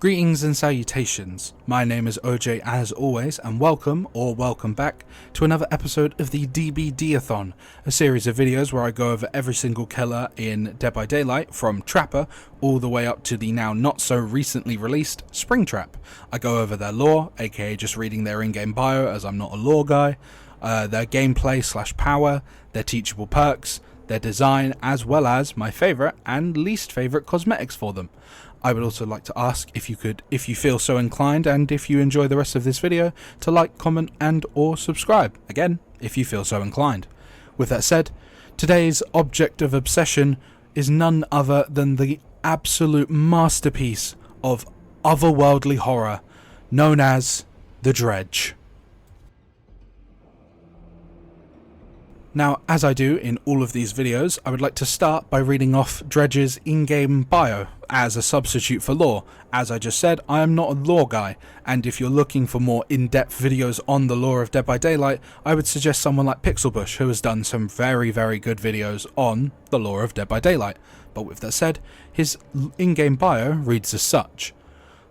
Greetings and salutations, my name is OJ as always, and welcome back to another episode of the DBDathon, a series of videos where I go over every single killer in Dead by Daylight, from Trapper all the way up to the now not so recently released Springtrap. I go over their lore, aka just reading their in-game bio as I'm not a lore guy, their gameplay / power, their teachable perks, their design, as well as my favourite and least favourite cosmetics for them. I would also like to ask if you feel so inclined, and if you enjoy the rest of this video, to like, comment and or subscribe. Again, if you feel so inclined. With that said, today's object of obsession is none other than the absolute masterpiece of otherworldly horror known as DeadByDaylight. Now, as I do in all of these videos, I would like to start by reading off Dredge's in-game bio as a substitute for lore. As I just said, I am not a lore guy, and if you're looking for more in-depth videos on the lore of Dead by Daylight, I would suggest someone like Pixelbush, who has done some very, very good videos on the lore of Dead by Daylight. But with that said, his in-game bio reads as such.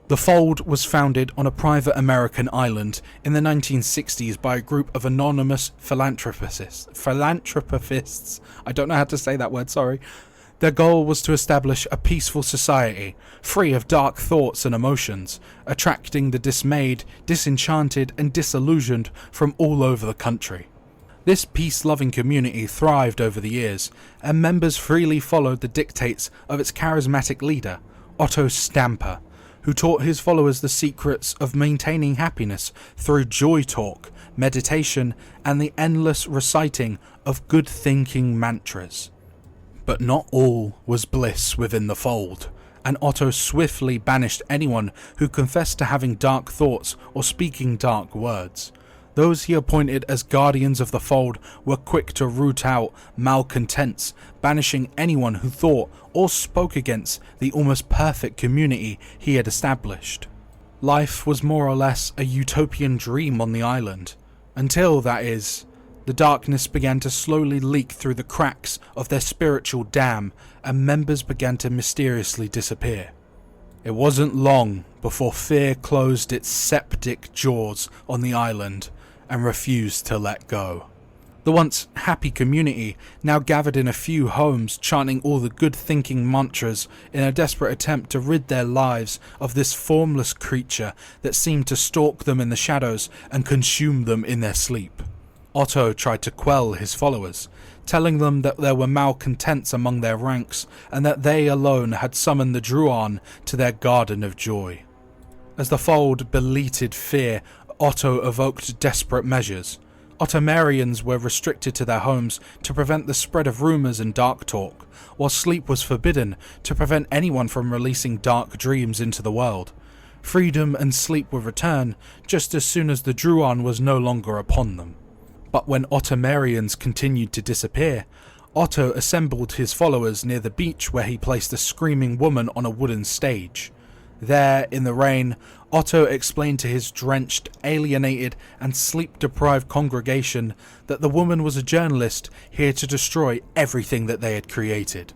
The Fold was founded on a private American island in the 1960s by a group of anonymous philanthropists. I don't know how to say that word, sorry. Their goal was to establish a peaceful society, free of dark thoughts and emotions, attracting the dismayed, disenchanted and disillusioned from all over the country. This peace-loving community thrived over the years, and members freely followed the dictates of its charismatic leader, Otto Stamper, who taught his followers the secrets of maintaining happiness through joy talk, meditation, and the endless reciting of good-thinking mantras. But not all was bliss within the Fold, and Otto swiftly banished anyone who confessed to having dark thoughts or speaking dark words. Those he appointed as guardians of the Fold were quick to root out malcontents, banishing anyone who thought or spoke against the almost perfect community he had established. Life was more or less a utopian dream on the island, until, that is, the darkness began to slowly leak through the cracks of their spiritual dam, and members began to mysteriously disappear. It wasn't long before fear closed its septic jaws on the island and refused to let go. The once happy community now gathered in a few homes, chanting all the good-thinking mantras in a desperate attempt to rid their lives of this formless creature that seemed to stalk them in the shadows and consume them in their sleep. Otto tried to quell his followers, telling them that there were malcontents among their ranks and that they alone had summoned the Druan to their garden of joy. As the Fold beleaguered fear, Otto evoked desperate measures. Ottomarians were restricted to their homes to prevent the spread of rumours and dark talk, while sleep was forbidden to prevent anyone from releasing dark dreams into the world. Freedom and sleep would return just as soon as the Druan was no longer upon them. But when Ottomarians continued to disappear, Otto assembled his followers near the beach, where he placed a screaming woman on a wooden stage. There, in the rain, Otto explained to his drenched, alienated and sleep-deprived congregation that the woman was a journalist here to destroy everything that they had created.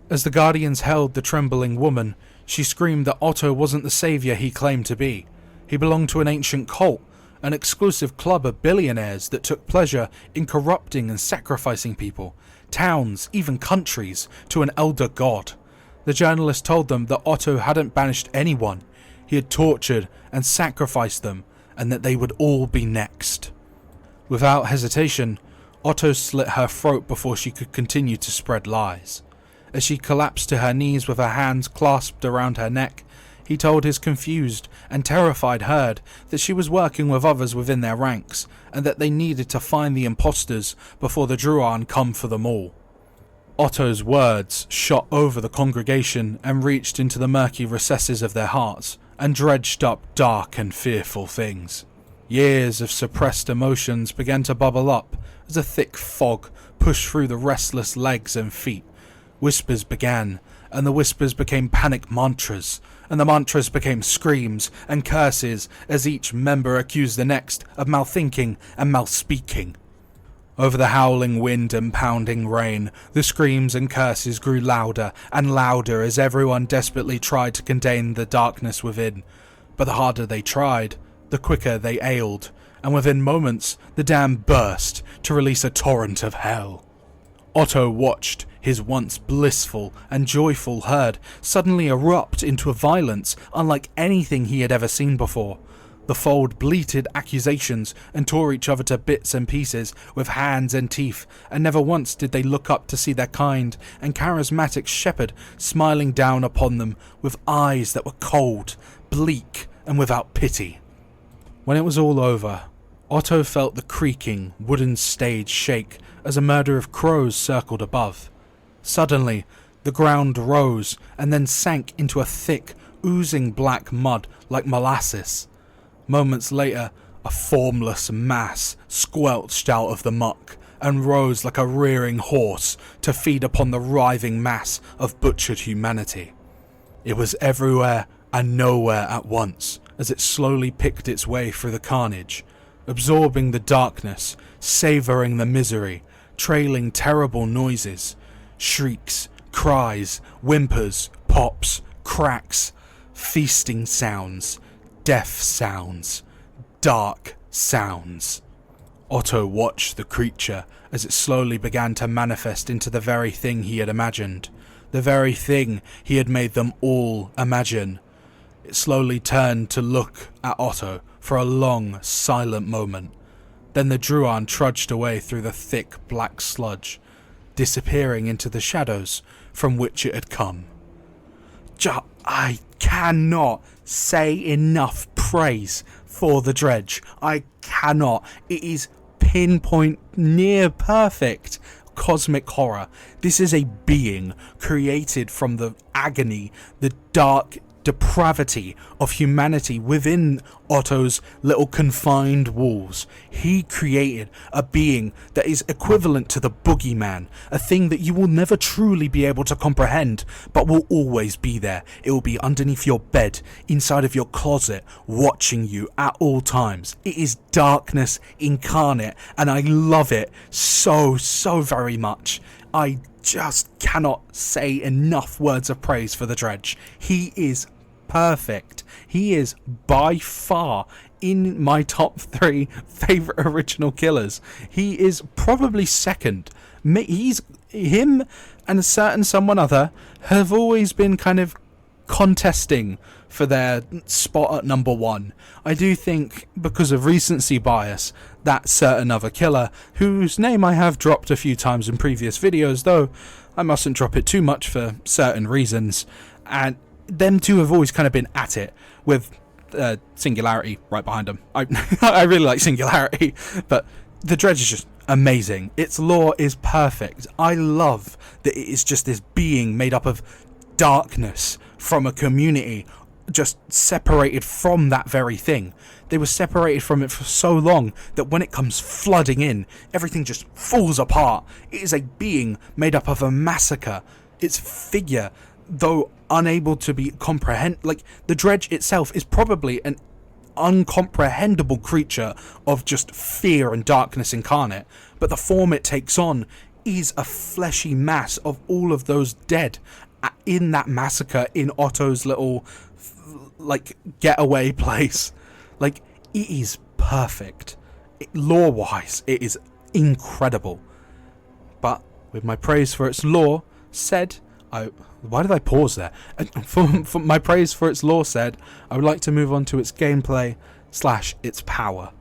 As the Guardians held the trembling woman, she screamed that Otto wasn't the saviour he claimed to be. He belonged to an ancient cult, an exclusive club of billionaires that took pleasure in corrupting and sacrificing people, towns, even countries, to an elder god. The journalist told them that Otto hadn't banished anyone, he had tortured and sacrificed them, and that they would all be next. Without hesitation, Otto slit her throat before she could continue to spread lies. As she collapsed to her knees with her hands clasped around her neck, he told his confused and terrified herd that she was working with others within their ranks, and that they needed to find the imposters before the Druan come for them all. Otto's words shot over the congregation and reached into the murky recesses of their hearts, and dredged up dark and fearful things. Years of suppressed emotions began to bubble up as a thick fog pushed through the restless legs and feet. Whispers began, and the whispers became panic mantras, and the mantras became screams and curses as each member accused the next of malthinking and malspeaking. Over the howling wind and pounding rain, the screams and curses grew louder and louder as everyone desperately tried to contain the darkness within. But the harder they tried, the quicker they ailed, and within moments the dam burst to release a torrent of hell. Otto watched his once blissful and joyful herd suddenly erupt into a violence unlike anything he had ever seen before. The fold bleated accusations and tore each other to bits and pieces with hands and teeth, and never once did they look up to see their kind and charismatic shepherd smiling down upon them with eyes that were cold, bleak, and without pity. When it was all over, Otto felt the creaking wooden stage shake as a murder of crows circled above. Suddenly, the ground rose and then sank into a thick, oozing black mud like molasses. Moments later, a formless mass squelched out of the muck and rose like a rearing horse to feed upon the writhing mass of butchered humanity. It was everywhere and nowhere at once as it slowly picked its way through the carnage, absorbing the darkness, savouring the misery, trailing terrible noises, shrieks, cries, whimpers, pops, cracks, feasting sounds, deaf sounds, dark sounds. Otto watched the creature as it slowly began to manifest into the very thing he had imagined, the very thing he had made them all imagine. It slowly turned to look at Otto for a long, silent moment. Then the Druan trudged away through the thick black sludge, disappearing into the shadows from which it had come. I cannot say enough praise for the Dredge. I cannot. It is pinpoint, near perfect cosmic horror. This is a being created from the agony, the dark depravity of humanity within Otto's little confined walls. He created a being that is equivalent to the boogeyman, a thing that you will never truly be able to comprehend, but will always be there. It will be underneath your bed, inside of your closet, watching you at all times. It is darkness incarnate, and I love it so very much. I just cannot say enough words of praise for the Dredge. He is perfect. He is by far in my top 3 favorite original killers. He is probably second. Him and a certain someone other have always been kind of contesting for their spot at number 1. I do think because of recency bias, that certain other killer, whose name I have dropped a few times in previous videos, though I mustn't drop it too much for certain reasons, and them two have always kind of been at it, with Singularity right behind them. I really like Singularity, but the Dredge is just amazing. Its lore is perfect. I love that it is just this being made up of darkness from a community, just separated from that very thing. They were separated from it for so long that when it comes flooding in, everything just falls apart. It is a being made up of a massacre. Its figure, though unable to be the Dredge itself is probably an uncomprehendable creature of just fear and darkness incarnate, but the form it takes on is a fleshy mass of all of those dead in that massacre in Otto's little getaway place. It is perfect. Lore wise, it is incredible. But with my praise for its lore said, why did I pause there? For my praise for its lore said, I would like to move on to its gameplay / its power.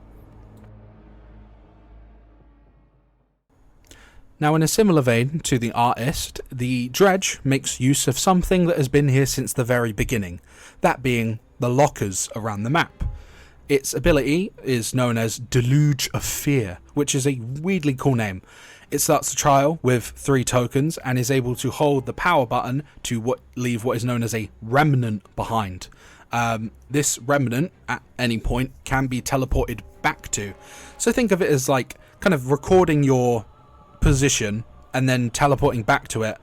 Now, in a similar vein to the artist, the Dredge makes use of something that has been here since the very beginning, that being the lockers around the map. Its ability is known as Deluge of Fear, which is a weirdly cool name. It starts the trial with 3 tokens and is able to hold the power button to leave what is known as a remnant behind. This remnant, at any point, can be teleported back to. So think of it as kind of recording your position and then teleporting back to it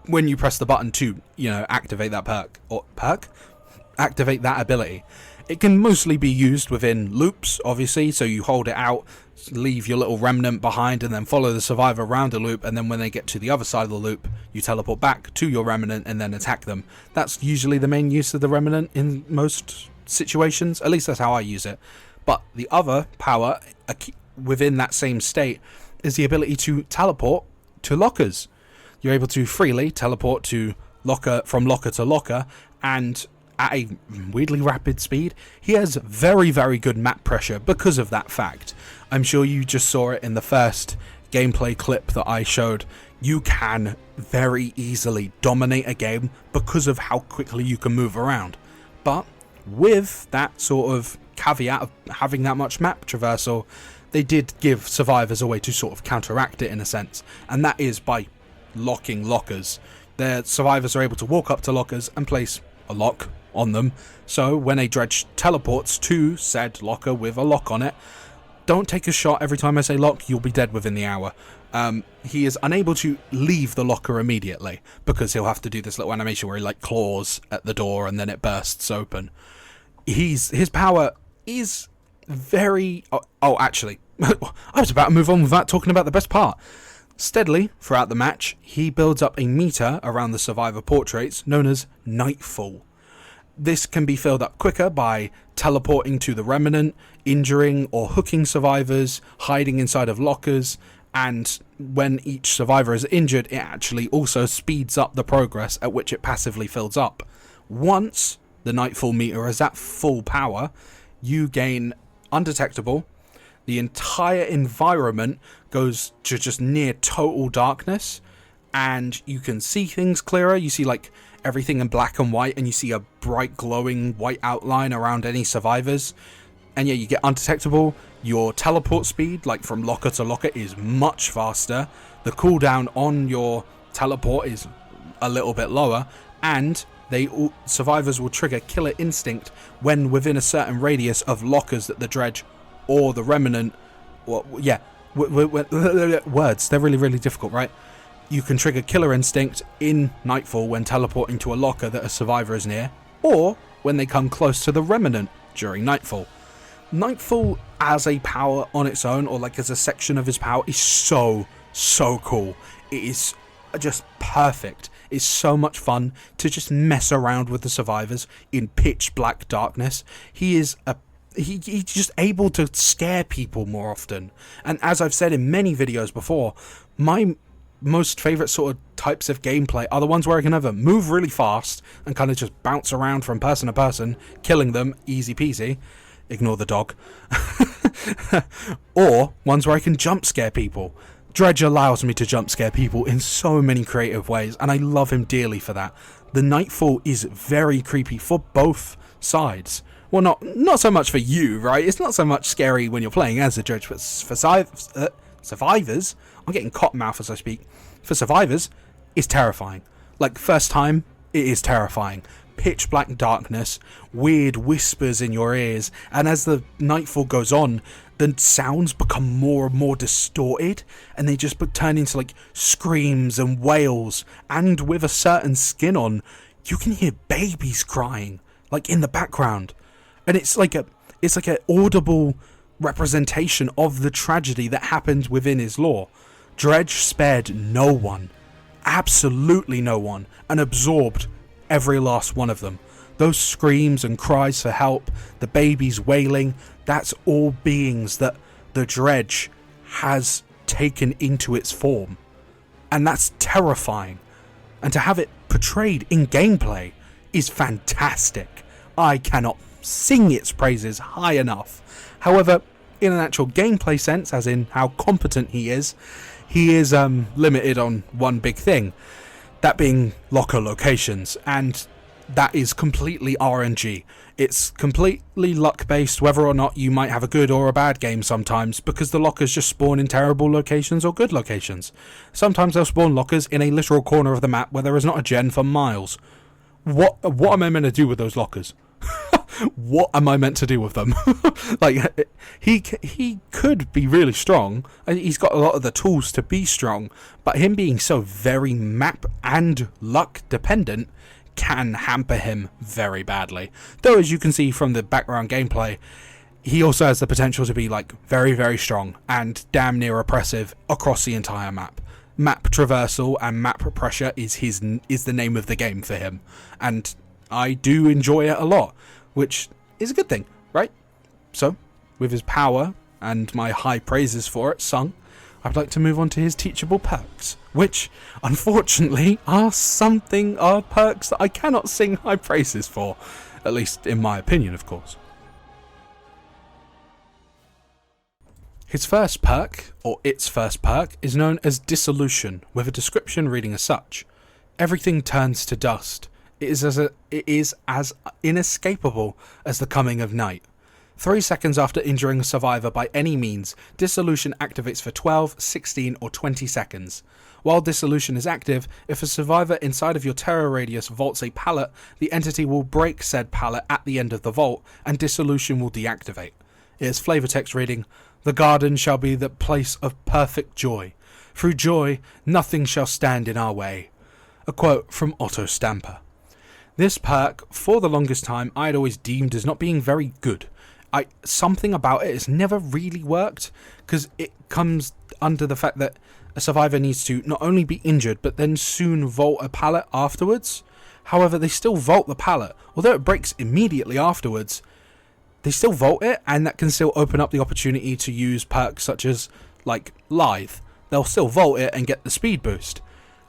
when you press the button to, activate that activate that ability. It can mostly be used within loops, obviously, so you hold it out leave your little remnant behind and then follow the survivor around a loop, and then when they get to the other side of the loop, you teleport back to your remnant and then attack them. That's usually the main use of the remnant in most situations, at least that's how I use it. But the other power within that same state is the ability to teleport to lockers. You're able to freely teleport to from locker to locker, and at a weirdly rapid speed. He has very, very good map pressure because of that fact. I'm sure you just saw it in the first gameplay clip that I showed. You can very easily dominate a game because of how quickly you can move around. But with that sort of caveat of having that much map traversal, they did give survivors a way to sort of counteract it in a sense, and that is by locking lockers. Their survivors are able to walk up to lockers and place a lock on them, so when a dredge teleports to said locker with a lock on it, don't take a shot every time I say lock, you'll be dead within the hour. He is unable to leave the locker immediately because he'll have to do this little animation where he like claws at the door and then it bursts open. His power is very... actually, I was about to move on without talking about the best part. Steadily, throughout the match, he builds up a meter around the survivor portraits known as Nightfall. This can be filled up quicker by teleporting to the remnant, injuring or hooking survivors, hiding inside of lockers, and when each survivor is injured, it actually also speeds up the progress at which it passively fills up. Once the Nightfall meter is at full power, you gain undetectable. The entire environment goes to just near total darkness, and you can see things clearer. You see like everything in black and white, and you see a bright glowing white outline around any survivors. And yeah, you get undetectable. Your teleport speed, like from locker to locker, is much faster. The cooldown on your teleport is a little bit lower, and survivors will trigger killer instinct when within a certain radius of lockers that the dredge or the remnant, words, they're really, really difficult, right? You can trigger killer instinct in Nightfall when teleporting to a locker that a survivor is near, or when they come close to the remnant during Nightfall. Nightfall as a power on its own, or like as a section of his power, is so cool. It is just perfect. It's so much fun to just mess around with the survivors in pitch black darkness. He's just able to scare people more often. And as I've said in many videos before, my most favourite sort of types of gameplay are the ones where I can either move really fast and kind of just bounce around from person to person, killing them, easy peasy, ignore the dog, or ones where I can jump scare people. Dredge allows me to jump scare people in so many creative ways, and I love him dearly for that. The Nightfall is very creepy for both sides. Well, not so much for you, right? It's not so much scary when you're playing as a Dredge, but for survivors, I'm getting cottonmouth as I speak. For survivors, it's terrifying. Like, first time, it is terrifying. Pitch black darkness, weird whispers in your ears, and as the Nightfall goes on, the sounds become more and more distorted, and they just turn into like screams and wails, and with a certain skin on, you can hear babies crying, like in the background. And it's like an audible representation of the tragedy that happened within his lore. Dredge spared no one, absolutely no one, and absorbed every last one of them. Those screams and cries for help, the babies wailing, that's all beings that the Dredge has taken into its form. And that's terrifying. And to have it portrayed in gameplay is fantastic. I cannot sing its praises high enough. However, in an actual gameplay sense, as in how competent he is limited on one big thing, that being locker locations, and that is completely RNG. It's completely luck based whether or not you might have a good or a bad game sometimes, because the lockers just spawn in terrible locations or good locations. Sometimes they'll spawn lockers in a literal corner of the map where there is not a gen for miles. What am I meant to do with those lockers? What am I meant to do with them? Like, he could be really strong, and he's got a lot of the tools to be strong, but him being so very map and luck dependent can hamper him very badly. Though, as you can see from the background gameplay, he also has the potential to be like very, very strong and damn near oppressive across the entire map. Map traversal and map pressure is the name of the game for him, and I do enjoy it a lot, which is a good thing, right? So, with his power and my high praises for it sung, I'd like to move on to his teachable perks, which, unfortunately, are perks that I cannot sing high praises for, at least in my opinion, of course. His first perk, or its first perk, is known as Dissolution, with a description reading as such. Everything turns to dust. It is as inescapable as the coming of night. 3 seconds after injuring a survivor by any means, Dissolution activates for 12, 16 or 20 seconds. While Dissolution is active, if a survivor inside of your terror radius vaults a pallet, the entity will break said pallet at the end of the vault, and Dissolution will deactivate. It is flavor text reading, "The garden shall be the place of perfect joy. Through joy, nothing shall stand in our way." A quote from Otto Stamper. This perk, for the longest time, I had always deemed as not being very good. Something about it has never really worked, because it comes under the fact that a survivor needs to not only be injured, but then soon vault a pallet afterwards. However, they still vault the pallet. Although it breaks immediately afterwards, they still vault it, and that can still open up the opportunity to use perks such as, like, Lithe. They'll still vault it and get the speed boost.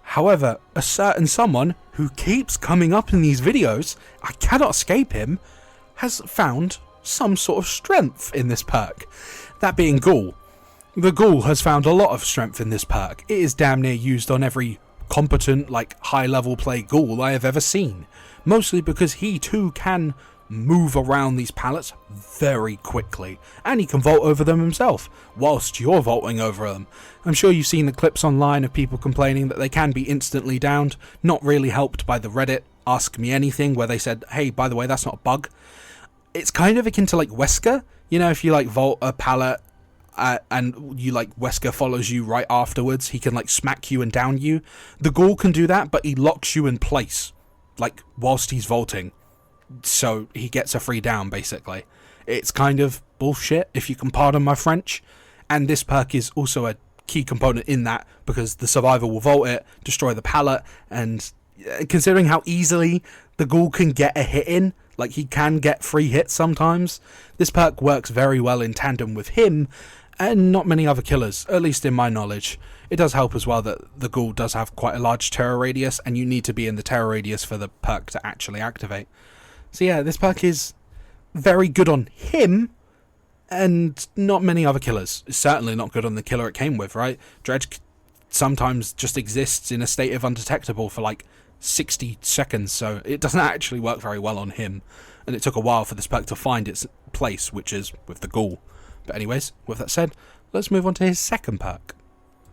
However, a certain someone who keeps coming up in these videos, I cannot escape him, has found some sort of strength in this perk. That being Ghoul. The Ghoul has found a lot of strength in this perk. It is damn near used on every competent, like, high-level play Ghoul I have ever seen. Mostly because he too can move around these pallets very quickly, and he can vault over them himself whilst you're vaulting over them. I'm sure you've seen the clips online of people complaining that they can be instantly downed, not really helped by the Reddit Ask Me Anything, where they said, hey, by the way, that's not a bug. It's kind of akin to like Wesker, you know, if you like vault a pallet and you like Wesker follows you right afterwards, he can like smack you and down you. The Ghoul can do that, but he locks you in place, like whilst he's vaulting, so he gets a free down basically. It's kind of bullshit, if you can pardon my French, and this perk is also a key component in that, because the survivor will vault it, destroy the pallet, and considering how easily the Ghoul can get a hit in, like he can get free hits sometimes, this perk works very well in tandem with him and not many other killers, at least in my knowledge. It does help as well that the Ghoul does have quite a large terror radius, and you need to be in the terror radius for the perk to actually activate. So yeah, this perk is very good on him and not many other killers. It's certainly not good on the killer it came with, right? Dredge sometimes just exists in a state of undetectable for like 60 seconds, so it doesn't actually work very well on him, and it took a while for this perk to find its place, which is with the Ghoul. But anyways, with that said, let's move on to his second perk.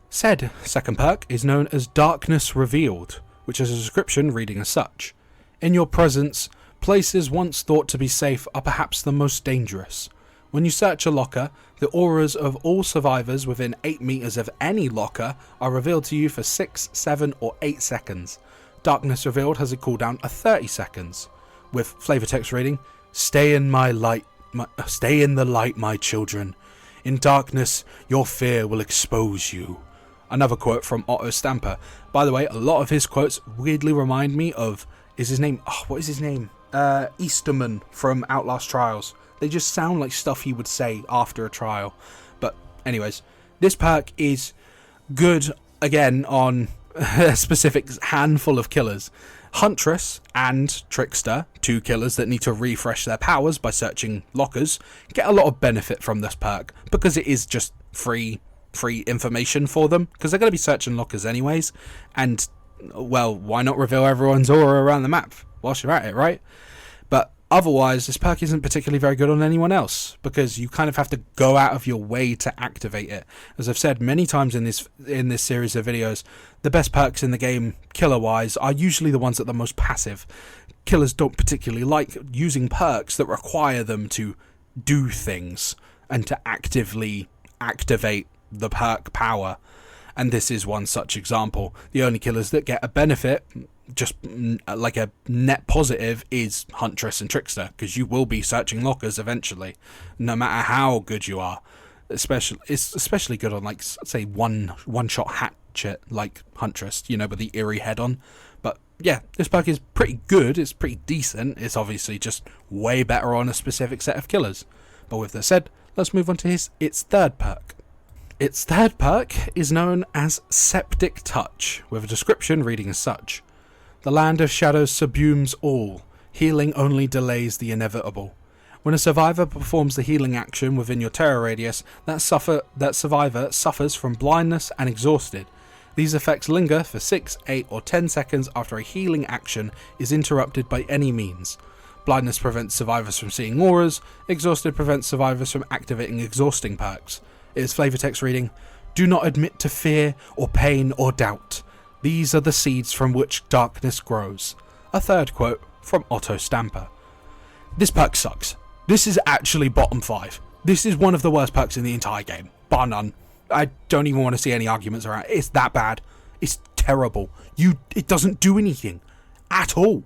Said second perk is known as Darkness Revealed, which is a description reading as such. In your presence, places once thought to be safe are perhaps the most dangerous. When you search a locker, the auras of all survivors within 8 meters of any locker are revealed to you for 6, 7 or 8 seconds. Darkness Revealed has a cooldown of 30 seconds, with flavor text reading, stay in the light, my children. In darkness, your fear will expose you. Another quote from Otto Stamper. By the way, a lot of his quotes weirdly remind me of, what is his name? Easterman from Outlast Trials. They just sound like stuff he would say after a trial. But anyways, this perk is good, again, on a specific handful of killers. Huntress and Trickster, 2 killers that need to refresh their powers by searching lockers, get a lot of benefit from this perk, because it is just free information for them, because they're going to be searching lockers anyways, and, well, why not reveal everyone's aura around the map whilst you're at it, right? But otherwise, this perk isn't particularly very good on anyone else, because you kind of have to go out of your way to activate it. As I've said many times in this series of videos, the best perks in the game, killer-wise, are usually the ones that are the most passive. Killers don't particularly like using perks that require them to do things and to actively activate the perk power, and this is one such example. The only killers that get a benefit, just like a net positive is Huntress and Trickster, because you will be searching lockers eventually, no matter how good you are. It's especially good on, like, say, one shot hatchet like Huntress, you know, with the eerie head on. But yeah, this perk is pretty good. It's pretty decent. It's obviously just way better on a specific set of killers. But with that said, let's move on to its third perk. Its third perk is known as Septic Touch, with a description reading as such: the land of shadows subsumes all. Healing only delays the inevitable. When a survivor performs the healing action within your terror radius, that survivor suffers from blindness and exhausted. These effects linger for 6, 8 or 10 seconds after a healing action is interrupted by any means. Blindness prevents survivors from seeing auras. Exhausted prevents survivors from activating exhausting perks. It is flavor text reading: do not admit to fear or pain or doubt. These are the seeds from which darkness grows. A third quote from Otto Stamper. This perk sucks. This is actually bottom 5. This is one of the worst perks in the entire game, bar none. I don't even want to see any arguments around it. It's that bad. It's terrible. It doesn't do anything. At all.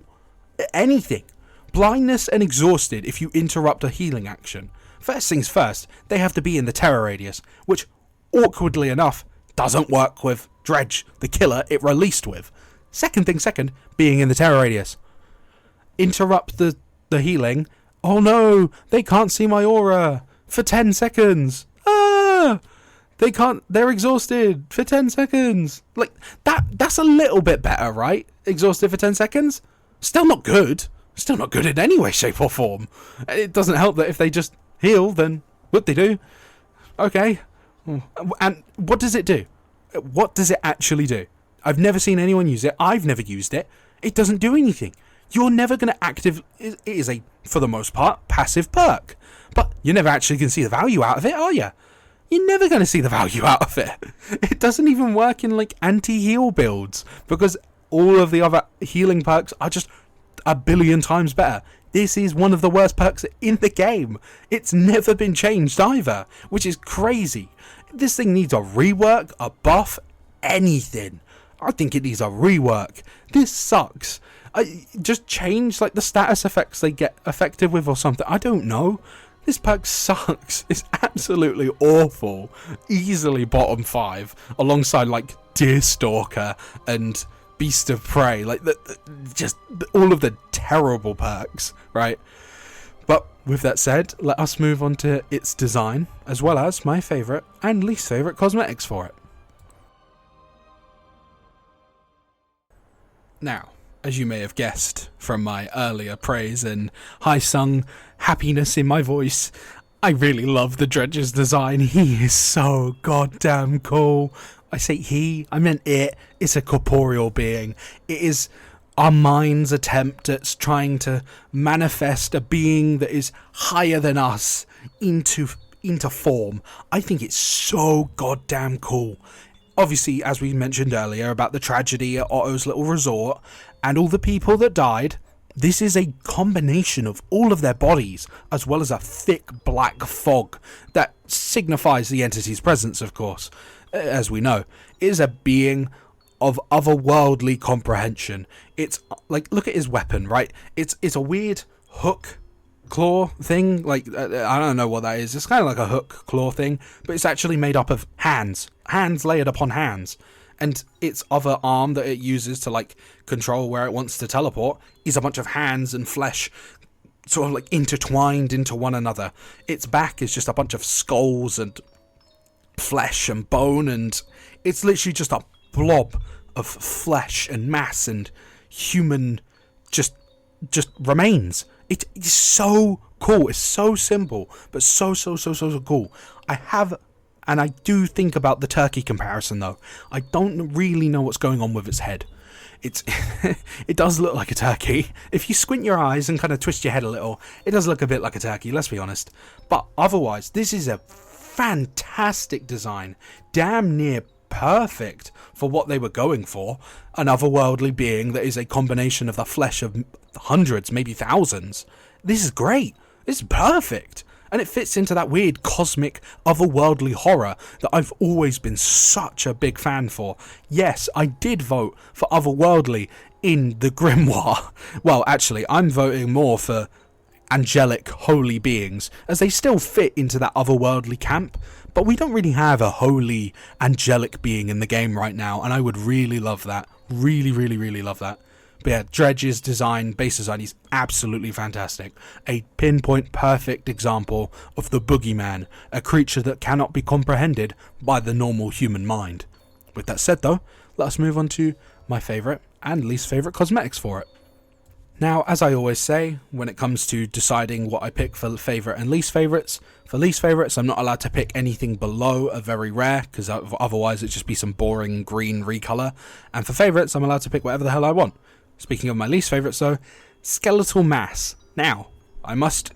Anything. Blindness and exhausted if you interrupt a healing action. First things first, they have to be in the terror radius, which, awkwardly enough, doesn't work with Dredge, the killer it released with. Second thing second, being in the terror radius. Interrupt the healing. Oh no, they can't see my aura for 10 seconds. They're exhausted for 10 seconds. Like, that's a little bit better, right? Exhausted for 10 seconds? Still not good. Still not good in any way, shape or form. It doesn't help that if they just heal, then what they do? Okay. And what does it do? What does it actually do? I've never seen anyone use it. I've never used it. It doesn't do anything. You're never going to it is a, for the most part, passive perk. But you're never actually going to see the value out of it, are you? You're never going to see the value out of it. It doesn't even work in, like, anti-heal builds, because all of the other healing perks are just a billion times better. This is one of the worst perks in the game. It's never been changed either, which is crazy. This thing needs a rework, a buff, anything. I think it needs a rework. This sucks. Just change, like, the status effects they get effective with or something. I don't know. This perk sucks. It's absolutely awful. Easily bottom 5, alongside, like, Deerstalker and Beast of Prey. Like, just all of the terrible perks, right? But with that said, let us move on to its design, as well as my favourite and least favourite cosmetics for it. Now, as you may have guessed from my earlier praise and high-sung happiness in my voice, I really love the Dredge's design. He is so goddamn cool. I say he, I meant it. It's a corporeal being. It is our mind's attempt at trying to manifest a being that is higher than us into form. I think it's so goddamn cool. Obviously, as we mentioned earlier about the tragedy at Otto's little resort and all the people that died, this is a combination of all of their bodies, as well as a thick black fog that signifies the entity's presence, of course. As we know, it is a being of otherworldly comprehension. It's like, look at his weapon, right? It's a weird hook claw thing. Like, I don't know what that is. It's kind of like a hook claw thing, but it's actually made up of hands layered upon hands. And its other arm that it uses to, like, control where it wants to teleport is a bunch of hands and flesh sort of, like, intertwined into one another. Its back is just a bunch of skulls and flesh and bone, and it's literally just a blob of flesh and mass and human just remains. It is so cool. It's so simple, but so cool. And I do think about the turkey comparison, though. I don't really know what's going on with its head. It does look like a turkey. If you squint your eyes and kind of twist your head a little, it does look a bit like a turkey, let's be honest. But otherwise, this is a fantastic design. Damn near perfect for what they were going for. An otherworldly being that is a combination of the flesh of hundreds, maybe thousands. This is great. This is perfect. And it fits into that weird cosmic otherworldly horror that I've always been such a big fan for. Yes, I did vote for Otherworldly in the grimoire. Well, actually, I'm voting more for angelic holy beings, as they still fit into that otherworldly camp, but we don't really have a holy angelic being in the game right now, and I would really love that. Really, really, really love that. But yeah, Dredge's design, base design, is absolutely fantastic. A pinpoint perfect example of the boogeyman, a creature that cannot be comprehended by the normal human mind. With that said though, let us move on to my favourite and least favourite cosmetics for it. Now, as I always say, when it comes to deciding what I pick for favourite and least favourites, for least favourites I'm not allowed to pick anything below a very rare, because otherwise it'd just be some boring green recolor, and for favourites I'm allowed to pick whatever the hell I want. Speaking of my least favourites though, skeletal mass. Now, I must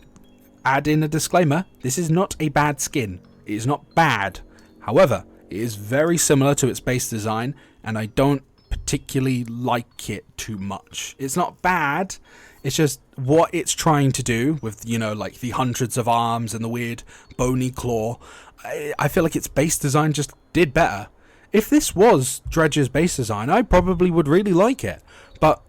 add in a disclaimer, this is not a bad skin. It is not bad. However, it is very similar to its base design, and I don't particularly like it too much. It's not bad, it's just what it's trying to do with, you know, like the hundreds of arms and the weird bony claw. I feel like its base design just did better. If this was Dredge's base design, I probably would really like it, but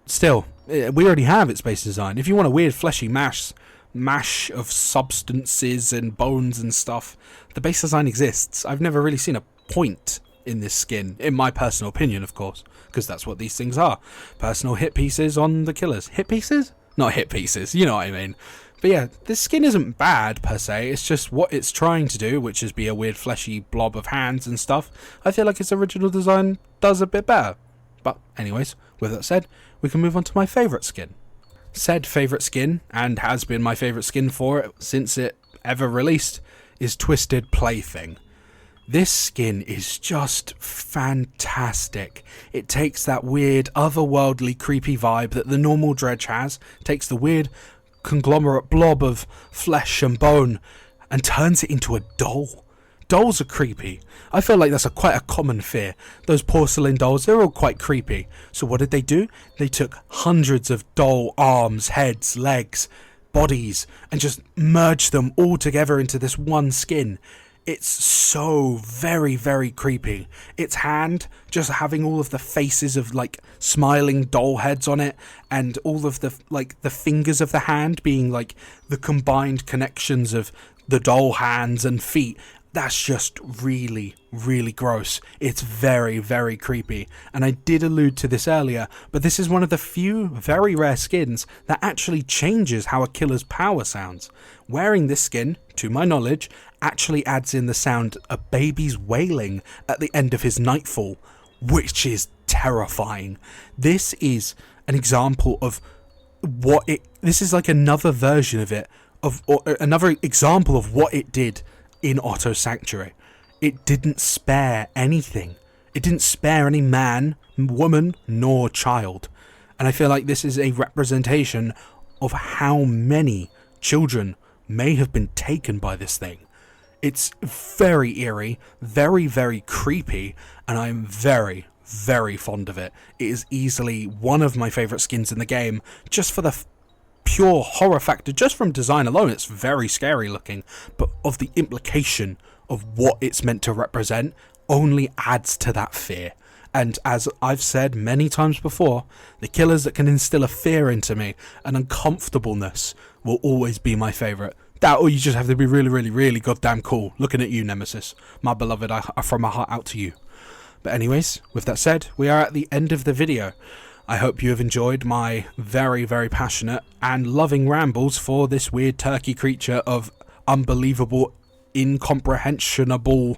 still, we already have its base design. If you want a weird fleshy mash of substances and bones and stuff, the base design exists. I've never really seen a point in this skin, in my personal opinion, of course, because that's what these things are. Personal hit pieces on the killers. Hit pieces? Not hit pieces, you know what I mean. But yeah, this skin isn't bad per se, it's just what it's trying to do, which is be a weird fleshy blob of hands and stuff. I feel like its original design does a bit better. But anyways, with that said, we can move on to my favourite skin. Said favourite skin, and has been my favourite skin for it since it ever released, is Twisted Plaything. This skin is just fantastic. It takes that weird, otherworldly, creepy vibe that the normal Dredge has, takes the weird conglomerate blob of flesh and bone, and turns it into a doll. Dolls are creepy. I feel like that's quite a common fear. Those porcelain dolls, they're all quite creepy. So what did they do? They took hundreds of doll arms, heads, legs, bodies, and just merged them all together into this one skin. It's so very, very creepy. Its hand just having all of the faces of like smiling doll heads on it, and all of the like the fingers of the hand being like the combined connections of the doll hands and feet. That's just really, really gross. It's very, very creepy. And I did allude to this earlier, but this is one of the few very rare skins that actually changes how a killer's power sounds. Wearing this skin, to my knowledge, actually adds in the sound a baby's wailing at the end of his nightfall, which is terrifying. This is an example of this is like another version of it, or another example of what it did in Otto Sanctuary. It didn't spare anything. It didn't spare any man, woman, nor child. And I feel like this is a representation of how many children may have been taken by this thing. It's very eerie, very, very creepy, and I'm very, very fond of it. It is easily one of my favourite skins in the game, just for the pure horror factor. Just from design alone, it's very scary looking, but of the implication of what it's meant to represent only adds to that fear. And as I've said many times before, the killers that can instill a fear into me, an uncomfortableness, will always be my favourite. That, or you just have to be really, really, really goddamn cool. Looking at you, Nemesis. My beloved, I throw my heart out to you. But anyways, with that said, we are at the end of the video. I hope you have enjoyed my very, very passionate and loving rambles for this weird turkey creature of unbelievable, incomprehensible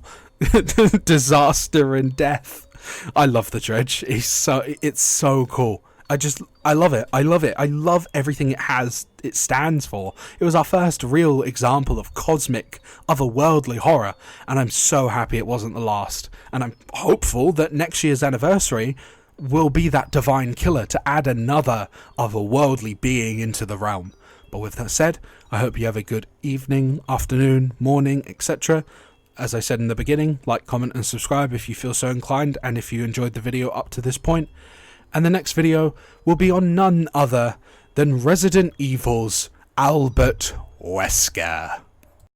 disaster and death. I love the Dredge. It's so cool. I love it. I love everything it stands for. It was our first real example of cosmic, otherworldly horror, and I'm so happy it wasn't the last. And I'm hopeful that next year's anniversary will be that divine killer to add another otherworldly being into the realm. But with that said, I hope you have a good evening, afternoon, morning, etc. As I said in the beginning, like, comment and subscribe if you feel so inclined, and if you enjoyed the video up to this point. And the next video will be on none other than Resident Evil's Albert Wesker.